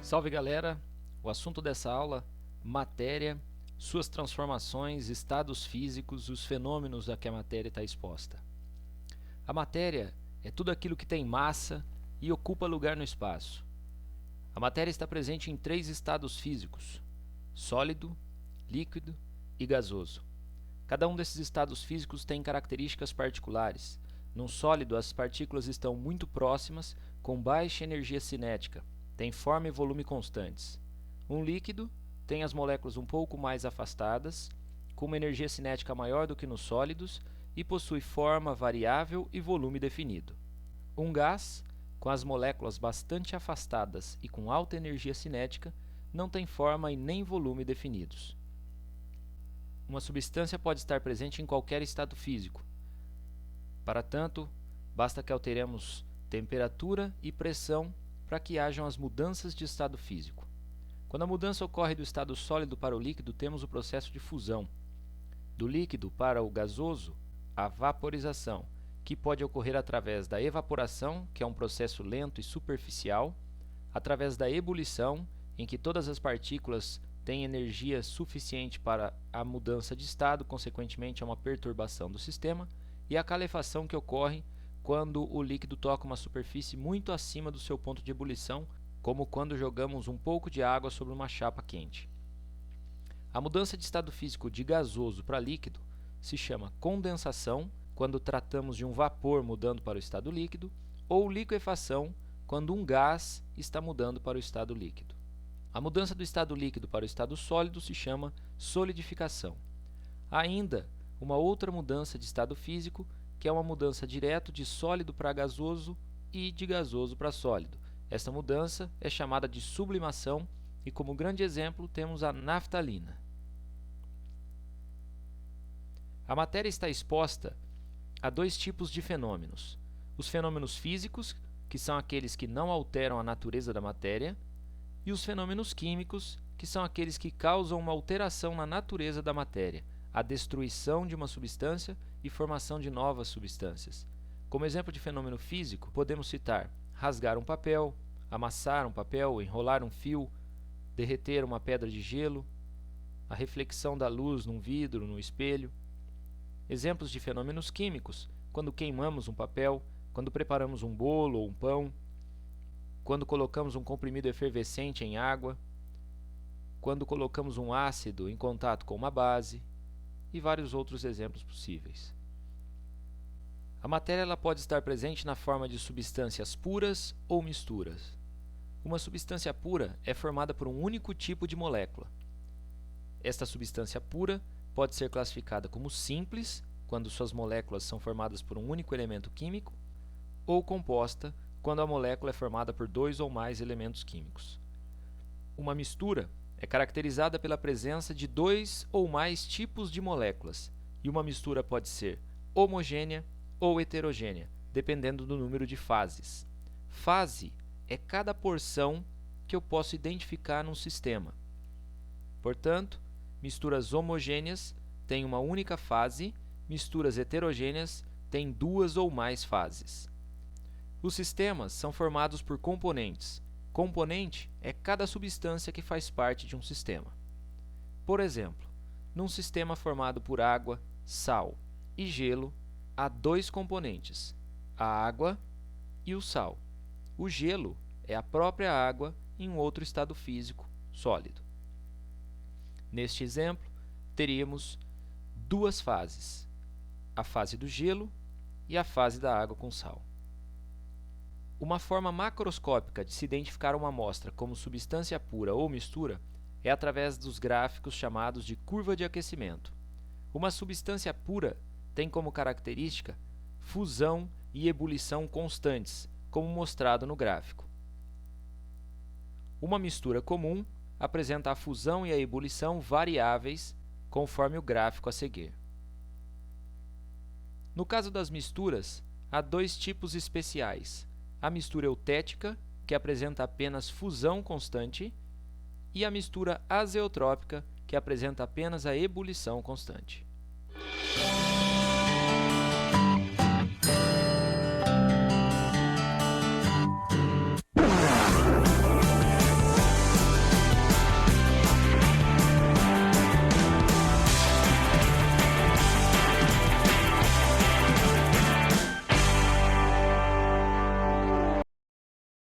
Salve galera! O assunto dessa aula: matéria, suas transformações, estados físicos, os fenômenos a que a matéria está exposta. A matéria é tudo aquilo que tem massa e ocupa lugar no espaço. A matéria está presente em 3 estados físicos: sólido, líquido e gasoso. Cada um desses estados físicos tem características particulares. Num sólido, as partículas estão muito próximas, com baixa energia cinética, tem forma e volume constantes. Um líquido tem as moléculas um pouco mais afastadas, com uma energia cinética maior do que nos sólidos e possui forma variável e volume definido. Um gás, com as moléculas bastante afastadas e com alta energia cinética, não tem forma e nem volume definidos. Uma substância pode estar presente em qualquer estado físico. Para tanto, basta que alteremos temperatura e pressão para que hajam as mudanças de estado físico. Quando a mudança ocorre do estado sólido para o líquido, temos o processo de fusão. Do líquido para o gasoso, a vaporização, que pode ocorrer através da evaporação, que é um processo lento e superficial, através da ebulição, em que todas as partículas têm energia suficiente para a mudança de estado, consequentemente a uma perturbação do sistema, e a calefação, que ocorre quando o líquido toca uma superfície muito acima do seu ponto de ebulição, como quando jogamos um pouco de água sobre uma chapa quente. A mudança de estado físico de gasoso para líquido se chama condensação, quando tratamos de um vapor mudando para o estado líquido, ou liquefação, quando um gás está mudando para o estado líquido. A mudança do estado líquido para o estado sólido se chama solidificação. Há ainda uma outra mudança de estado físico, que é uma mudança direto de sólido para gasoso e de gasoso para sólido. Esta mudança é chamada de sublimação e, como grande exemplo, temos a naftalina. A matéria está exposta a 2 tipos de fenômenos: os fenômenos físicos, que são aqueles que não alteram a natureza da matéria, e os fenômenos químicos, que são aqueles que causam uma alteração na natureza da matéria, a destruição de uma substância e formação de novas substâncias. Como exemplo de fenômeno físico, podemos citar rasgar um papel, amassar um papel, enrolar um fio, derreter uma pedra de gelo, a reflexão da luz num vidro, no espelho. Exemplos de fenômenos químicos: quando queimamos um papel, quando preparamos um bolo ou um pão, quando colocamos um comprimido efervescente em água, quando colocamos um ácido em contato com uma base, e vários outros exemplos possíveis. A matéria ela pode estar presente na forma de substâncias puras ou misturas. Uma substância pura é formada por um único tipo de molécula. Esta substância pura pode ser classificada como simples, quando suas moléculas são formadas por um único elemento químico, ou composta, quando a molécula é formada por 2 ou mais elementos químicos. Uma mistura é caracterizada pela presença de 2 ou mais tipos de moléculas, e uma mistura pode ser homogênea ou heterogênea, dependendo do número de fases. Fase é cada porção que eu posso identificar num sistema. Portanto, misturas homogêneas têm uma única fase, misturas heterogêneas têm 2 ou mais fases. Os sistemas são formados por componentes. Componente é cada substância que faz parte de um sistema. Por exemplo, num sistema formado por água, sal e gelo, há 2 componentes, a água e o sal. O gelo é a própria água em um outro estado físico, sólido. Neste exemplo, teríamos 2 fases, a fase do gelo e a fase da água com sal. Uma forma macroscópica de se identificar uma amostra como substância pura ou mistura é através dos gráficos chamados de curva de aquecimento. Uma substância pura tem como característica fusão e ebulição constantes, como mostrado no gráfico. Uma mistura comum apresenta a fusão e a ebulição variáveis, conforme o gráfico a seguir. No caso das misturas, há 2 tipos especiais: a mistura eutética, que apresenta apenas fusão constante, e a mistura azeotrópica, que apresenta apenas a ebulição constante.